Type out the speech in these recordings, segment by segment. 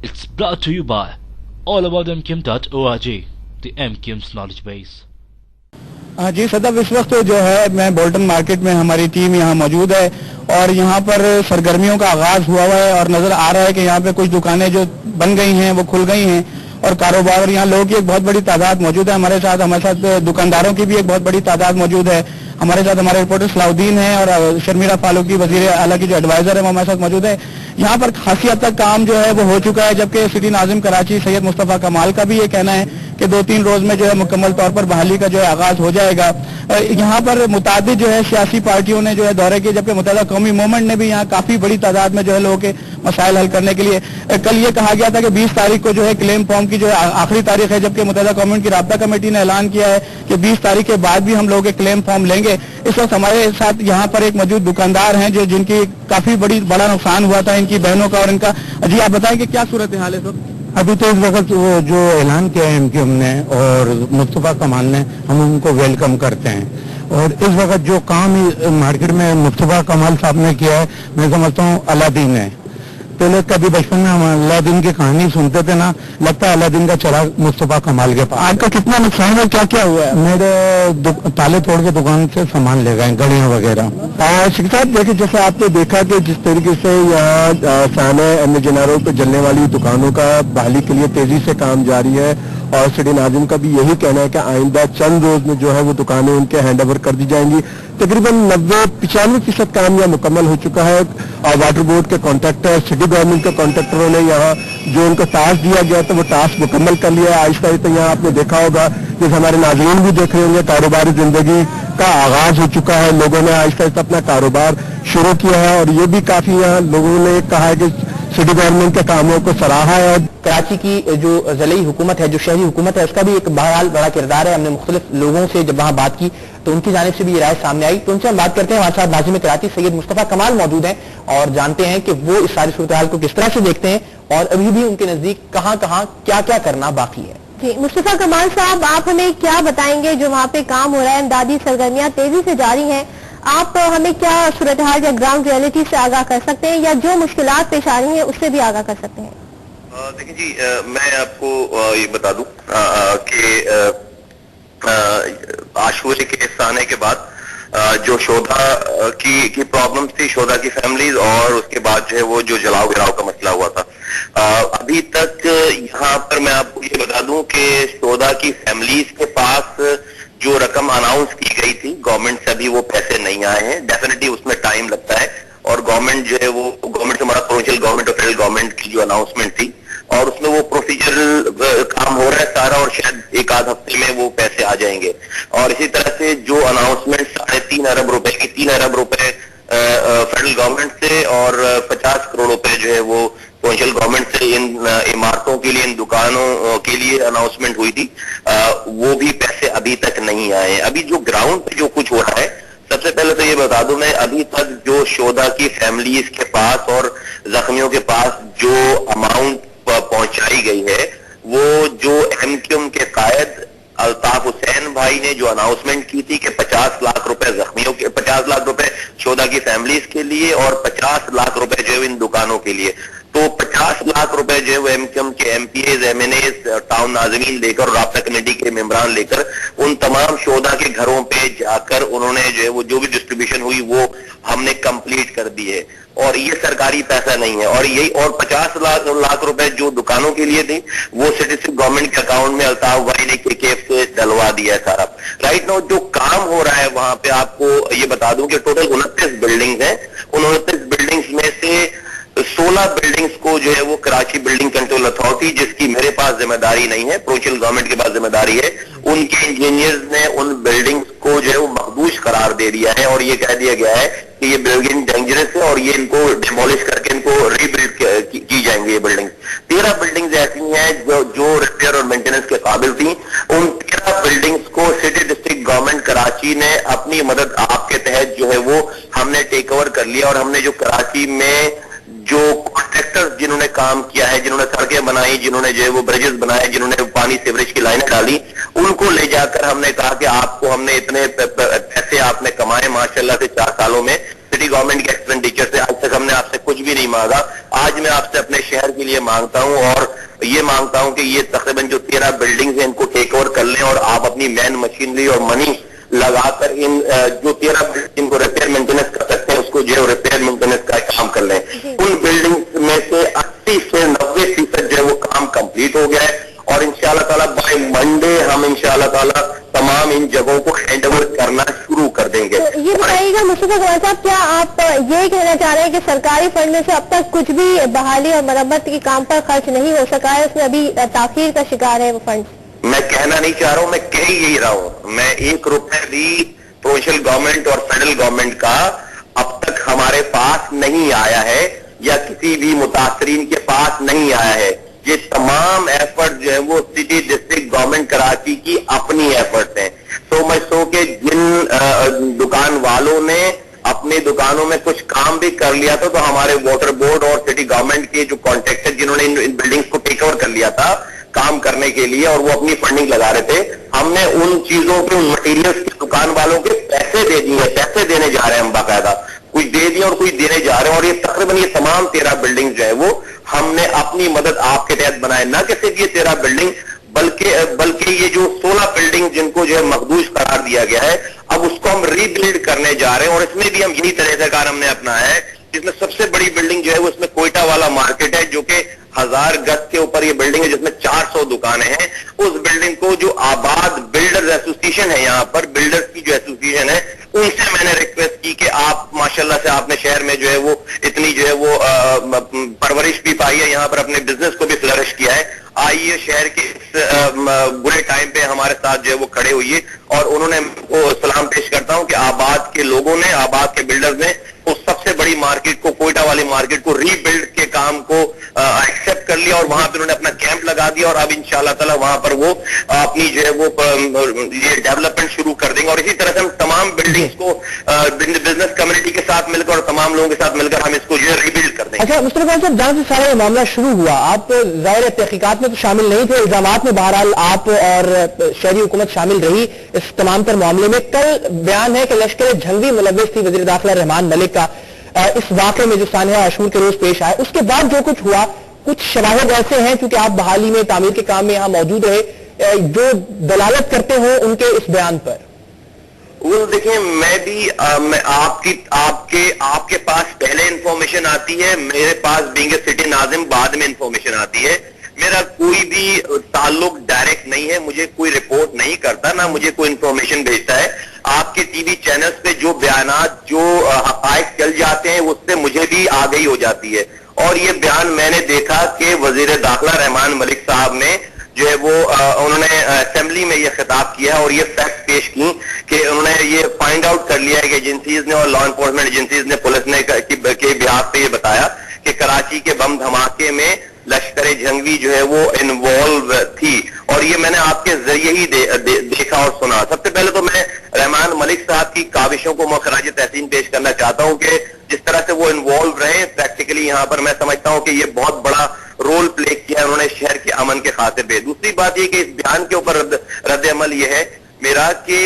It's brought to you by allaboutmkim.org, the MKIM's knowledge base. جی صدف، اس وقت جو ہے میں بولٹن مارکیٹ میں ہماری ٹیم یہاں موجود ہے اور یہاں پر سرگرمیوں کا آغاز ہوا ہے اور نظر آ رہا ہے کہ یہاں پہ کچھ دکانیں جو بن گئی ہیں وہ کھل گئی ہیں اور کاروبار، اور یہاں لوگوں کی ایک بہت بڑی تعداد موجود ہے ہمارے ساتھ دکانداروں کی بھی ایک بہت بڑی تعداد موجود ہے ہمارے ساتھ. ہمارے رپورٹر صلاح الدین ہیں اور شرمیلا فاروقی وزیر اعلیٰ کی جو ایڈوائزر ہے وہ ہمارے ساتھ موجود ہے. یہاں پر خاصی حد تک کام جو ہے وہ ہو چکا ہے، جبکہ سٹی ناظم کراچی سید مصطفیٰ کمال کا بھی یہ کہنا ہے کہ 2-3 روز میں جو ہے مکمل طور پر بحالی کا جو ہے آغاز ہو جائے گا. یہاں پر متعدد جو ہے سیاسی پارٹیوں نے جو ہے دورے کیے، جبکہ متحدہ قومی موومنٹ نے بھی یہاں کافی بڑی تعداد میں جو ہے لوگوں کے مسائل حل کرنے کے لیے. کل یہ کہا گیا تھا کہ 20 تاریخ کو جو ہے کلیم فارم کی جو ہے آخری تاریخ ہے، جبکہ متحدہ قومی کی رابطہ کمیٹی نے اعلان کیا ہے کہ 20 تاریخ کے بعد بھی ہم لوگ کلیم فارم لیں گے. اس وقت ہمارے ساتھ یہاں پر ایک موجود دکاندار ہیں جن کی کافی بڑا نقصان ہوا تھا، ان کی بہنوں کا اور ان کا. جی آپ بتائیں کہ کیا صورتحال ہے اس وقت؟ ابھی تو اس وقت وہ جو اعلان کیا ہے MKIM نے اور مصطفیٰ کمال نے، ہم ان کو ویلکم کرتے ہیں. اور اس وقت جو کام مارکیٹ میں مصطفیٰ کمال صاحب نے کیا ہے، میں سمجھتا ہوں الادین ہے. پہلے کبھی بچپن میں ہم الادین کی کہانی سنتے تھے نا، لگتا ہے الادین کا چراغ مصطفیٰ کمال کے پاس. آپ کا کتنا نقصان ہے، کیا کیا ہوا ہے؟ میرے تالے توڑ کے دکان سے سامان لے گئے، گڑیاں وغیرہ. شیخ صاحب دیکھیں، جیسے آپ نے دیکھا کہ جس طریقے سے یہاں سانحہ جناروں پہ جلنے والی دکانوں کا بحالی کے لیے تیزی سے کام جاری ہے، اور سٹی ناظم کا بھی یہی کہنا ہے کہ آئندہ چند روز میں جو ہے وہ دکانیں ان کے ہینڈ اوور کر دی جائیں گی. تقریباً 90-95% کام یہاں مکمل ہو چکا ہے. واٹر بورڈ کے کانٹریکٹر، سٹی گورنمنٹ کے کانٹریکٹروں نے یہاں جو ان کو ٹاسک دیا گیا تو وہ ٹاسک مکمل کر لیا ہے. آہستہ آہستہ یہاں آپ نے دیکھا ہوگا، جیسے ہمارے ناظرین بھی دیکھ رہے ہوں گے، کاروباری زندگی کا آغاز ہو چکا ہے. لوگوں نے آہستہ آہستہ اپنا کاروبار شروع کیا ہے، اور یہ بھی کافی یہاں لوگوں نے کہا ہے کہ سٹی گورنمنٹ کے کاموں کو سراہا ہے. کراچی کی جو ضلعی حکومت ہے، جو شہری حکومت ہے، اس کا بھی ایک بہرحال بڑا کردار ہے. ہم نے مختلف لوگوں سے جب وہاں بات کی تو ان کی جانب سے بھی یہ رائے سامنے آئی، تو ان سے ہم بات کرتے ہیں. ہمارے ساتھ ناظم کراچی سید مصطفیٰ کمال موجود ہیں اور جانتے ہیں کہ وہ اس ساری صورتحال کو کس طرح سے دیکھتے ہیں اور ابھی بھی ان کے نزدیک کہاں کہاں کیا کیا کرنا باقی ہے. جی مصطفیٰ کمال صاحب، آپ ہمیں کیا بتائیں گے جو وہاں پہ کام ہو رہا ہے؟ امدادی سرگرمیاں تیزی سے جاری ہیں، آپ ہمیں کیا صورتحال یا گراؤنڈ ریئلٹی سے آگاہ کر سکتے ہیں، یا جو مشکلات پیش آ رہی ہیں اس سے بھی آگاہ کر سکتے ہیں؟ دیکھیں جی، میں آپ کو یہ بتا دوں کہ عاشورے کے سانے کے بعد جو شودا کی پرابلمز تھی، شودا کی فیملیز، اور اس کے بعد جو ہے وہ جو جلاؤ گراؤ کا مسئلہ ہوا تھا، ابھی تک یہاں پر میں آپ کو یہ بتا دوں کہ شودا کی فیملیز کے پاس جو رقم اناؤنس کی گئی تھی گورنمنٹ سے، ابھی وہ پیسے نہیں آئے ہیں. ڈیفینیٹلی اس میں ٹائم لگتا ہے، اور گورنمنٹ جو ہے وہ گورنمنٹ سے ہمارا پروونشل گورنمنٹ اور فیڈرل گورنمنٹ کی جو اناؤنسمنٹ تھی، اور اس میں وہ پروسیجرل کام ہو رہا ہے سارا، اور شاید 1-8 ہفتے میں وہ پیسے آ جائیں گے. اور اسی طرح سے جو اناؤنسمنٹ 3.5 ارب روپے کی، 3 ارب روپے فیڈرل گورنمنٹ سے اور 50 کروڑ روپے جو ہے وہ پروونشل گورنمنٹ سے ان عمارتوں کے لیے، ان دکانوں کے لیے اناؤنسمنٹ ہوئی تھی، وہ بھی پیسے ابھی تک نہیں آئے. ابھی جو گراؤنڈ پہ جو کچھ ہو رہا ہے، سب سے پہلے تو یہ بتا دوں میں، ابھی تک جو شودا کی فیملیز کے پاس اور زخمیوں کے پاس جو اماؤنٹ پہنچائی گئی ہے، وہ جو MKIM کے قائد الطاف حسین بھائی نے جو اناؤنسمنٹ کی تھی کہ 50 لاکھ روپے زخمیوں کے، 50 لاکھ روپے شودا کی فیملیز کے لیے اور 50 لاکھ روپے جو ہے ان دکانوں کے لیے، تو 50 لاکھ روپے جو ہے وہ MKIM کے MPAs، MNAs، ٹاؤن ناظمین لے کر، رابطہ کمیٹی کے ممبران لے کر ان تمام شودا کے گھروں پہ جا کر انہوں نے جو ہے وہ جو بھی ڈسٹریبیوشن ہوئی وہ ہم نے کمپلیٹ کر دی ہے. اور یہ سرکاری پیسہ نہیں ہے، اور یہی اور 50 لاکھ روپے جو دکانوں کے لیے تھی وہ سٹی گورنمنٹ کے اکاؤنٹ میں الطاف بھائی نے KKF سے ڈلوا دیا ہے سارا. رائٹ ناؤ جو کام ہو رہا ہے وہاں پہ، آپ کو یہ بتا دوں کہ ٹوٹل 29 بلڈنگز ہیں. ان 29 بلڈنگز میں سے 16 بلڈنگز کو جو ہے وہ کراچی بلڈنگ کنٹرول اتھارٹی، جس کی میرے پاس ذمہ داری نہیں ہے، پروونشل گورنمنٹ کے پاس ذمہ داری ہے، ان کے انجینئرز نے ان بلڈنگز کو جو ہے وہ مخدوش قرار دے دیا ہے، اور یہ کہہ دیا گیا ہے کہ یہ بلڈنگ ڈینجرس ہے اور یہ ان کو ڈیمولش کر کے ان کو ری بلڈ کی جائیں گے. یہ بلڈنگ 13 بلڈنگز ایسی ہیں جو ریپیئر اور مینٹیننس کے قابل تھیں. ان 13 بلڈنگز کو سٹی ڈسٹرکٹ گورنمنٹ کراچی نے اپنی مدد آپ کے تحت جو ہے وہ ہم نے ٹیک اوور کر لیا، اور ہم نے جو کراچی میں جو کانٹریکٹر جنہوں نے کام کیا ہے، جنہوں نے سڑکیں بنائی، جنہوں نے جو ہے وہ برجز بنائے، جنہوں نے پانی سیوریج کی لائنیں ڈالی، ان کو لے جا کر ہم نے کہا کہ آپ کو ہم نے اتنے پیسے آپ نے کمائے ماشاءاللہ سے 4 سالوں میں، सिटी गवर्नमेंट के एक्सपेंडिचर से। आज तक हमने आपसे कुछ भी नहीं मांगा, आज मैं आपसे अपने शहर के लिए मांगता हूं और ये मांगता हूं कि ये तकरीबन जो 13 बिल्डिंग्स हैं इनको टेक ओवर कर लें और आप अपनी मैन मशीनरी और मनी लगाकर इन जो 13 बिल्डिंग को रिपेयर मेंटेनेंस कर सकते हैं उसको जो रिपेयर मेंटेनेंस का काम कर लें। उन बिल्डिंग में से 80 से 90% जो है वो काम कंप्लीट हो गया है और इंशाल्लाह ताला बाय मंडे हम इंशाल्लाह ताला तमाम इन जगहों को हैंड ओवर करना शुरू कर देंगे। तो ये बताइएगा मुस्तफा कमाल साहब, क्या आप ये कहना चाह रहे हैं कि सरकारी फंड में से अब तक कुछ भी बहाली और मरम्मत के काम पर खर्च नहीं हो सका है, उसमें अभी ताखीर का शिकार है वो फंड? मैं कहना नहीं चाह रहा हूं, मैं कह ही यही रहा हूं। मैं 1 रुपए भी प्रोविंशियल गवर्नमेंट और फेडरल गवर्नमेंट का अब तक हमारे पास नहीं आया है या किसी भी मुतासरीन के पास नहीं आया है। ये तमाम एफर्ट जो है वो सिटी डिस्ट्रिक्ट गवर्नमेंट कराची की अपनी एफर्ट हैं। तो मैं सो के जिन दुकान वालों ने अपनी दुकानों में कुछ काम भी कर लिया था, तो हमारे वाटर बोर्ड और सिटी गवर्नमेंट के जो कॉन्ट्रैक्टर जिन्होंने इन बिल्डिंग्स को टेक ओवर कर लिया था काम करने के लिए और वो अपनी फंडिंग लगा रहे थे, हमने उन चीजों के, उन मटेरियल्स के दुकान वालों के पैसे दे दिए, पैसे देने जा रहे हैं हम बाकायदा, कुछ दे दिए और कुछ देने जा रहे हैं। और ये तकरीबन ये तमाम 13 बिल्डिंग जो है वो हमने अपनी मदद आपके तहत बनाए, ना कि सिर्फ ये 13 बिल्डिंग बल्कि ये जो 16 बिल्डिंग जिनको जो है मखदूश करार दिया गया है, अब उसको हम रीबिल्ड करने जा रहे हैं और इसमें भी हम यही तरह से कार हमने अपनाया है। जिसमें सबसे बड़ी बिल्डिंग जो है वो इसमें कोयटा वाला मार्केट है, जो कि 1000 गज के ऊपर ये बिल्डिंग है जिसमें 400 दुकानें हैं। उस बिल्डिंग को जो आबाद बिल्डर्स एसोसिएशन है, यहाँ पर बिल्डर्स की जो एसोसिएशन है, उनसे मैंने रिक्वेस्ट की कि आप माशाल्लाह से आपने शहर में जो है वो इतनी जो है वो परवरिश भी पाई है, यहाँ पर अपने बिजनेस को भी फ्लरिश किया है, आइए शहर के इस बुरे टाइम पे हमारे साथ जो है वो खड़े हुई और उन्होंने सलाम पेश करता हूं कि आबाद के लोगों ने, आबाद के बिल्डर्स ने उस सबसे बड़ी मार्केट को, कोयटा वाली मार्केट को रीबिल्ड के काम को एक्सेप्ट कर लिया और वहां पर उन्होंने अपना कैंप लगा दिया और अब इंशाल्लाह ताला वहां पर वो अपनी जो है वो ये डेवलपमेंट शुरू कर देंगे। और इसी तरह से हम तमाम बिल्डिंग्स को बिजनेस कम्युनिटी के साथ मिलकर और तमाम लोगों के साथ मिलकर हम इसको जो है रीबिल्ड कर देंगे। अच्छा मुस्तफा कमाल साहब, जहां से सारा ये मामला शुरू हुआ, आप जाहिर तहकीकात में तो शामिल नहीं थे, इल्जामात में बहरहाल आप और शहरी हुकूमत शामिल रही इस तमाम तर मामले में। कल बयान है कि लश्कर झंगवी मुलव्विस थी वज़ीर दाखिला रहमान मलिक का इस वाक़े में जो सानहा आशूर के रोज पेश आया, उसके बाद जो कुछ हुआ, कुछ शवाहिद ऐसे हैं क्योंकि आप बहाली में, तामीर के काम में यहां मौजूद रहे, जो दलालत करते हो उनके इस बयान पर। वो देखिए, मैं भी आपके पास पहले इंफॉर्मेशन आती है, मेरे पास बीइंग ए सिटी नाज़िम बाद में इंफॉर्मेशन आती है। मेरा कोई भी ताल्लुक डायरेक्ट नहीं है, मुझे कोई रिपोर्ट नहीं करता, ना मुझे कोई इंफॉर्मेशन भेजता है। आपके टीवी चैनल्स पे जो बयानात, जो हक़ाइक़ चल जाते हैं, उससे मुझे भी आगाही हो जाती है। और ये बयान मैंने देखा कि वज़ीर दाखिला रहमान मलिक साहब ने जो है वो उन्होंने असेंबली में ये खिताब किया और ये फैक्ट पेश की कि उन्होंने ये फाइंड आउट कर लिया है कि एजेंसीज ने और लॉ एनफोर्समेंट एजेंसीज ने, पुलिस ने के बिहाफ पे ये बताया कि कराची के बम धमाके में लश्कर झंगवी जो है वो इन्वॉल्व थी। और ये मैंने आपके जरिए ही देखा और सुना। सबसे पहले तो मैं रहमान मलिक साहब की काविशों को खराज तहसीन पेश करना चाहता हूं कि जिस तरह से वो इन्वॉल्व रहे प्रैक्टिकली यहाँ पर, मैं समझता हूं कि ये बहुत बड़ा रोल प्ले किया उन्होंने शहर के अमन के खातिर पे। दूसरी बात ये कि इस बयान के ऊपर रद्द अमल ये है मेरा कि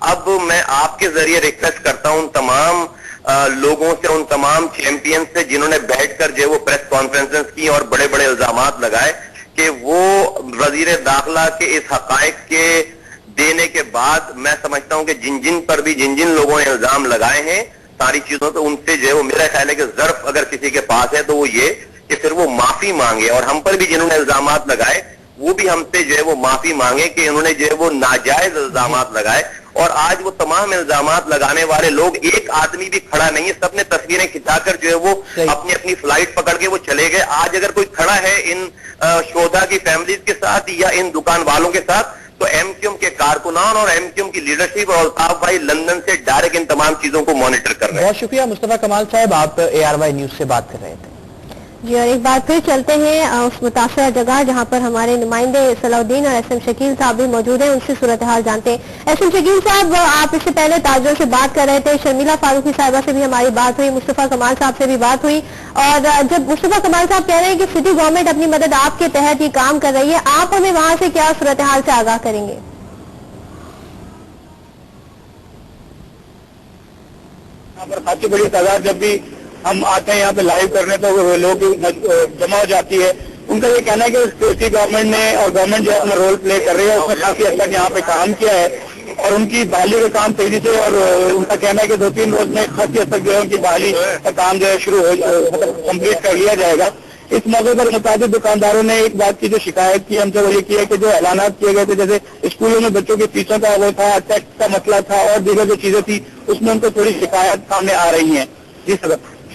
अब मैं आपके जरिए रिक्वेस्ट करता हूं तमाम लोगों से, उन तमाम चैंपियन से जिन्होंने बैठकर जो वो प्रेस कॉन्फ्रेंसेस की और बड़े बड़े इल्जामात लगाए कि वो वजीर दाखिला के इस हकायक के देने के बाद मैं समझता हूं कि जिन जिन लोगों ने इल्जाम लगाए हैं सारी चीजों पे, उनसे जो है वो मेरा ख्याल है कि ज़र्फ अगर किसी के पास है तो वो ये कि फिर वो माफी मांगे और हम पर भी जिन्होंने इल्जामात लगाए वो भी हमसे जो है वो माफी मांगे कि उन्होंने जो है वो नाजायज इल्जामात लगाए। और आज वो तमाम इल्जामात लगाने वाले लोग, एक आदमी भी खड़ा नहीं है, सबने तस्वीरें खिंचाकर जो है वो अपनी अपनी फ्लाइट पकड़ के वो चले गए। आज अगर कोई खड़ा है इन शोधा की फैमिलीज के साथ या इन दुकान वालों के साथ, तो एमक्यूएम के कारकुनान और एमक्यूएम की लीडरशिप और अल्ताफ भाई लंदन से डायरेक्ट इन तमाम चीजों को मॉनिटर कर रहे हैं। बहुत शुक्रिया मुस्तफा कमाल साहब, आप ARY न्यूज से बात कर रहे थे। जी, और एक बार फिर चलते हैं उस मुतासरा जगह जहां पर हमारे नुमाइंदे सलाउद्दीन और SM शकील साहब भी मौजूद हैं, उनसे सूरत हाल जानते हैं। SM शकील साहब, आप इससे पहले ताजरों से बात कर रहे थे, शर्मिला फारूकी साहिबा से भी हमारी बात हुई, मुस्तफा कमाल साहब से भी बात हुई, और जब मुस्तफा कमाल साहब कह रहे हैं कि सिटी गवर्नमेंट अपनी मदद आपके तहत ही काम कर रही है, आप हमें वहां से क्या सूरत हाल से आगाह करेंगे? यहाँ पर खासी बड़ी तादाद जब भी हम आते हैं यहाँ पे लाइव करने तो लोग जमा हो जाती है। उनका ये कहना है कि सिटी गवर्नमेंट ने और गवर्नमेंट जो अपना रोल प्ले कर रही है उसने काफी हद तक यहाँ पे काम किया है और उनकी बहाली का काम तेजी से, और उनका कहना है कि 2-3 रोज में खासी हद तक जो है उनकी बहाली का काम जो है शुरू हो मतलब कम्प्लीट कर लिया जाएगा। इस मौके पर मुताबिक दुकानदारों ने एक बात की जो शिकायत की हमसे वो ये की है कि जो ऐलानात किए गए थे, जैसे स्कूलों में बच्चों की फीसों का वो था, टैक्स का मसला था और दीगर जो चीजें थी, उसमें उनको थोड़ी शिकायत सामने आ रही है। जी सर।